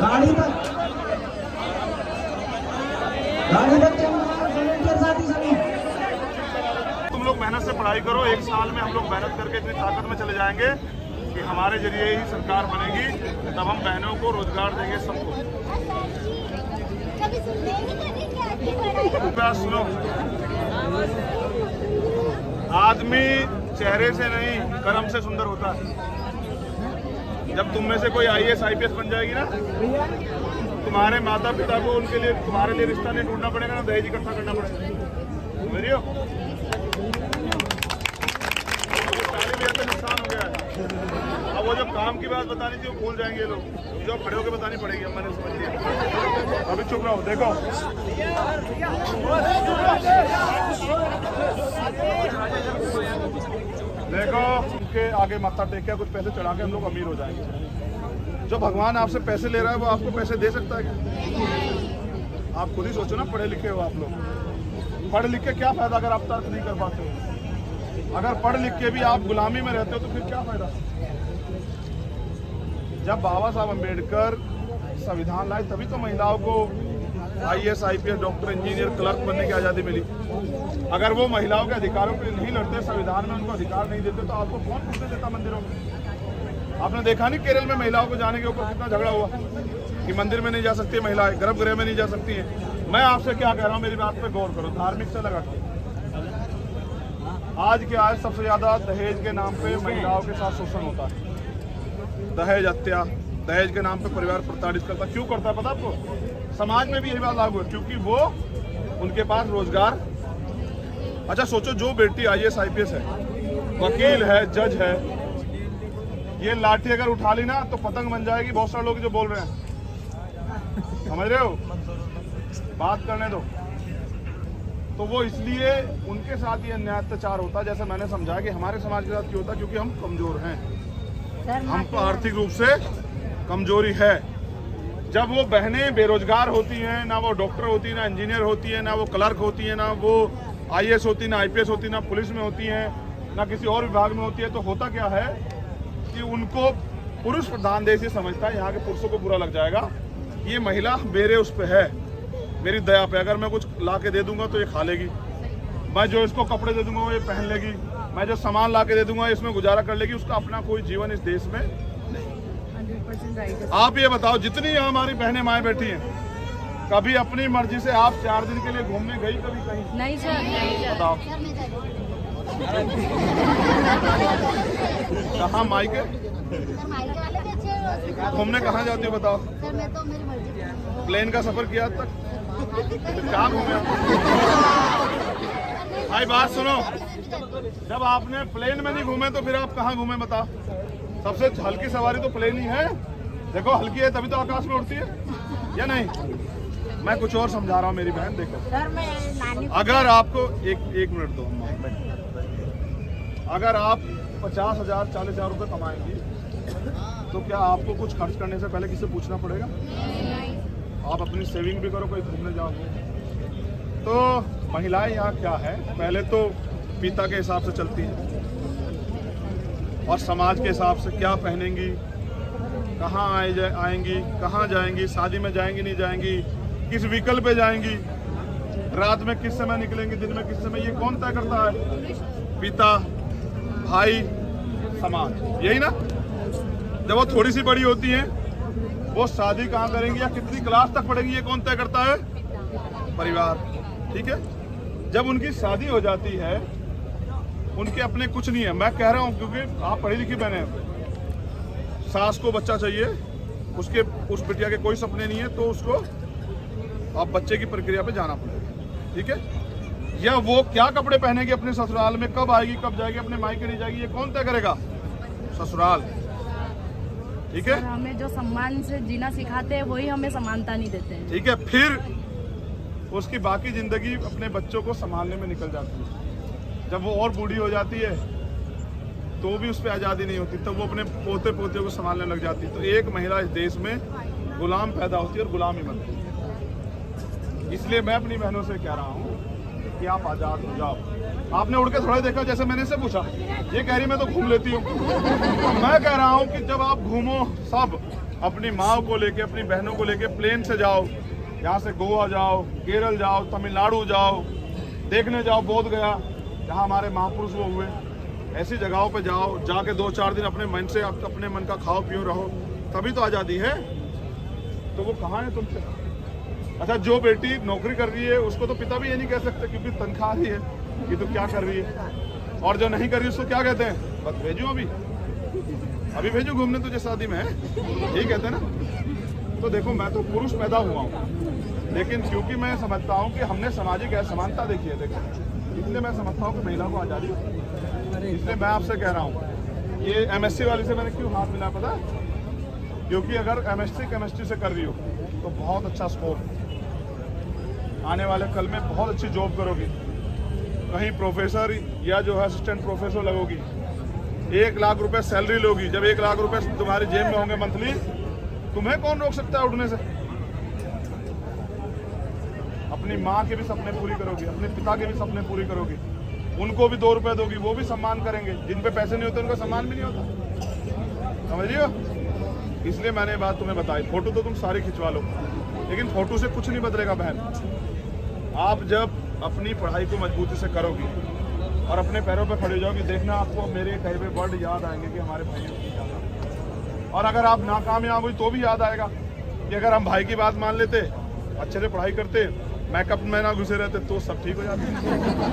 गाड़ी तुम लोग मेहनत से पढ़ाई करो, 1 साल में हम लोग मेहनत करके इतनी ताकत में चले जाएंगे कि हमारे जरिए ही सरकार बनेगी, तब हम बहनों को रोजगार देंगे सबको। सुनो, आदमी चेहरे से नहीं कर्म से सुंदर होता है। जब तुम में से कोई IAS IPS बन जाएगी ना, तुम्हारे माता पिता को उनके लिए तुम्हारे लिए रिश्ता नहीं ढूंढना पड़ेगा ना, दहेज इकट्ठा करना पड़ेगा। समझ रही हो? पहले भी ऐसा नुकसान हो गया है। अब वो जो काम की बात बतानी थी वो भूल जाएंगे लोग, जो खड़े होकर बतानी पड़ेगी। अब मैंने समझ लिया, अभी चुप रहो। देखो देखो, उनके आगे माथा टेक के कुछ पैसे चढ़ा के हम लोग अमीर हो जाएंगे। जो भगवान आपसे पैसे ले रहा है वो आपको पैसे दे सकता है क्या? आप खुद ही सोचो ना, पढ़े लिखे हो आप लोग। पढ़ लिख के क्या फायदा अगर आप तर्क नहीं कर पाते हो? अगर पढ़ लिख के भी आप गुलामी में रहते हो तो फिर क्या फायदा? जब बाबा साहब अम्बेडकर संविधान लाए तभी तो महिलाओं को IAS IPS doctor engineer clerk बनने की आज़ादी मिली। अगर वो महिलाओं के अधिकारों के लिए नहीं लड़ते, संविधान में उनको अधिकार नहीं देते, तो आपको कौन पूछने देता मंदिरों में? आपने देखा नहीं केरल में महिलाओं को जाने के ऊपर कितना झगड़ा हुआ कि मंदिर में नहीं जा सकती है महिलाएं, गर्भगृह में नहीं जा सकती हैं। मैं आपसे क्या कह रहा हूँ, मेरी बात पे गौर करो, धार्मिक से लगा के। आज के आज सबसे ज्यादा दहेज के नाम पे महिलाओं के साथ शोषण होता है। दहेज हत्या, दहेज के नाम पे परिवार प्रताड़ित करता। क्यों करता है पता आपको? समाज में भी यही बात लागू है, क्योंकि वो उनके पास रोजगार। अच्छा सोचो, जो बेटी IAS IPS है, वकील है, जज है, ये लाठी अगर उठा ली ना तो पतंग बन जाएगी। बहुत सारे लोग जो बोल रहे हैं, समझ रहे हो? बात करने दो। तो वो इसलिए उनके साथ ये अन्याय अत्याचार होता है। जैसे मैंने समझा कि हमारे समाज के साथ क्यों होता है, क्योंकि हम कमजोर हैं, हमको आर्थिक रूप से कमजोरी है। जब वो बहनें बेरोजगार होती हैं, ना वो डॉक्टर होती है, ना इंजीनियर होती है, ना वो क्लर्क होती है, ना वो IAS होती, ना IPS होती, ना पुलिस में होती हैं, ना किसी और विभाग में होती है, तो होता क्या है कि उनको पुरुष प्रधान देश ये समझता है, यहाँ के पुरुषों को बुरा लग जाएगा, ये महिला मेरे उस पे है, मेरी दया पे। अगर मैं कुछ ला के दे दूंगा तो ये खा लेगी, मैं जो इसको कपड़े दे दूंगा वो ये पहन लेगी, मैं जो सामान ला के दे दूंगा इसमें गुजारा कर लेगी, उसका अपना कोई जीवन इस देश में नहीं। आप ये बताओ, जितनी यहाँ हमारी बहनें माएँ बैठी हैं, कभी अपनी मर्जी से आप 4 दिन के लिए घूमने गई कभी कहीं? नहीं सर, नहीं सर। बताओ कहाँ मायके घूमने कहाँ जाती हो? बताओ। प्लेन का सफर किया आज तक? कहाँ घूमे? भाई बात सुनो, जब आपने प्लेन में नहीं घूमे तो फिर आप कहाँ घूमे बताओ? सबसे हल्की सवारी तो प्लेन ही है। देखो हल्की है तभी तो आकाश में उड़ती है, या नहीं? मैं कुछ और समझा रहा हूँ मेरी बहन। देखो, अगर आपको एक मिनट दो, अगर आप 50,000 40,000 रुपये कमाएंगी तो क्या आपको कुछ खर्च करने से पहले किसी से पूछना पड़ेगा? आप अपनी सेविंग भी करो, कोई घूमने जाओ। तो महिलाएं यहाँ क्या है, पहले तो पिता के हिसाब से चलती हैं और समाज के हिसाब से क्या पहनेंगी, कहाँ आएंगी, कहाँ जाएंगी, शादी में जाएंगी नहीं जाएंगी, किस व्हीकल पे जाएंगी, रात में किस समय निकलेंगी, दिन में किस समय, ये कौन तय करता है? पिता, भाई, समाज, यही ना? जब वो थोड़ी सी बड़ी होती हैं, वो शादी कहाँ करेंगी या कितनी क्लास तक पढ़ेंगी, ये कौन तय करता है? परिवार। ठीक है, जब उनकी शादी हो जाती है, उनके अपने कुछ नहीं है। मैं कह रहा हूँ क्योंकि आप पढ़ी लिखी बहने हैं, सास को बच्चा चाहिए, उस बिटिया के कोई सपने नहीं है, तो उसको आप बच्चे की प्रक्रिया पे जाना पड़ेगा। ठीक है, या वो क्या कपड़े पहनेगी अपने ससुराल में, कब आएगी, कब जाएगी, अपने मायके नहीं जाएगी, ये कौन तय करेगा? ससुराल। ठीक है, हमें जो सम्मान से जीना सिखाते हैं वही हमें समानता नहीं देते हैं। ठीक है, फिर उसकी बाकी जिंदगी अपने बच्चों को संभालने में निकल जाती है। जब वो और बूढ़ी हो जाती है तो भी उस पर आज़ादी नहीं होती, तब वो अपने पोते पोतियों को संभालने लग जाती है। तो एक महिला इस देश में गुलाम पैदा होती है और गुलामी बनती है। इसलिए मैं अपनी बहनों से कह रहा हूँ कि आप आज़ाद हो जाओ। आपने उड़ के थोड़ा ही देखा, जैसे मैंने इससे पूछा, ये कह रही मैं तो घूम लेती हूँ। मैं कह रहा हूँ कि जब आप घूमो, सब अपनी माँ को लेके, अपनी बहनों को लेके प्लेन से जाओ, यहाँ से गोवा जाओ, केरल जाओ, तमिलनाडु जाओ, देखने जाओ बोध गया जहाँ हमारे महापुरुष वो हुए, ऐसी जगहों पे जाओ, जाके 2-4 दिन अपने मन से अपने मन का खाओ पियो रहो, तभी तो आज़ादी है। तो वो कहाँ है तुमसे? अच्छा, जो बेटी नौकरी कर रही है उसको तो पिता भी ये नहीं कह सकते क्योंकि तनख्वाह आ रही है कि तू क्या कर रही है, और जो नहीं कर रही उसको क्या कहते हैं? बस भेजो, अभी भेजो घूमने तुझे, शादी में है, यही कहते हैं ना। तो देखो, मैं तो पुरुष पैदा हुआ हूँ, लेकिन क्योंकि मैं समझता हूँ कि हमने सामाजिक असमानता देखी है, देखो, इसलिए मैं समझता हूँ कि महिला को आज़ादी, इसलिए मैं आपसे कह रहा हूँ, ये MSc वाली से मैंने क्यों हाथ मिला पता? क्योंकि अगर MSc केमिस्ट्री से कर रही हो तो बहुत अच्छा स्कोप, आने वाले कल में बहुत अच्छी जॉब करोगी, कहीं प्रोफेसर या जो है असिस्टेंट प्रोफेसर लगोगी, 1 लाख रुपए सैलरी लोगी। जब 1 लाख रुपए तुम्हारी जेब में होंगे मंथली, तुम्हें कौन रोक सकता है उड़ने से? अपनी माँ के भी सपने पूरी करोगी, अपने पिता के भी सपने पूरी करोगी, उनको भी 2 रुपए दोगी, वो भी सम्मान करेंगे। जिन पे पैसे नहीं होते उनका सम्मान भी नहीं होता, समझ रही हो? इसलिए मैंने बात तुम्हें बताई। फोटो तो तुम सारी खिंचवा लो, लेकिन फोटो से कुछ नहीं बदलेगा बहन। आप जब अपनी पढ़ाई को मजबूती से करोगी और अपने पैरों पे खड़े हो जाओगी, देखना आपको मेरे कहे हुए वर्ड याद आएंगे कि हमारे भाइयों की याद। और अगर आप नाकामयाब हुई तो भी याद आएगा कि अगर हम भाई की बात मान लेते, अच्छे से पढ़ाई करते, मेकअप में ना घुसे रहते, तो सब ठीक हो जाते।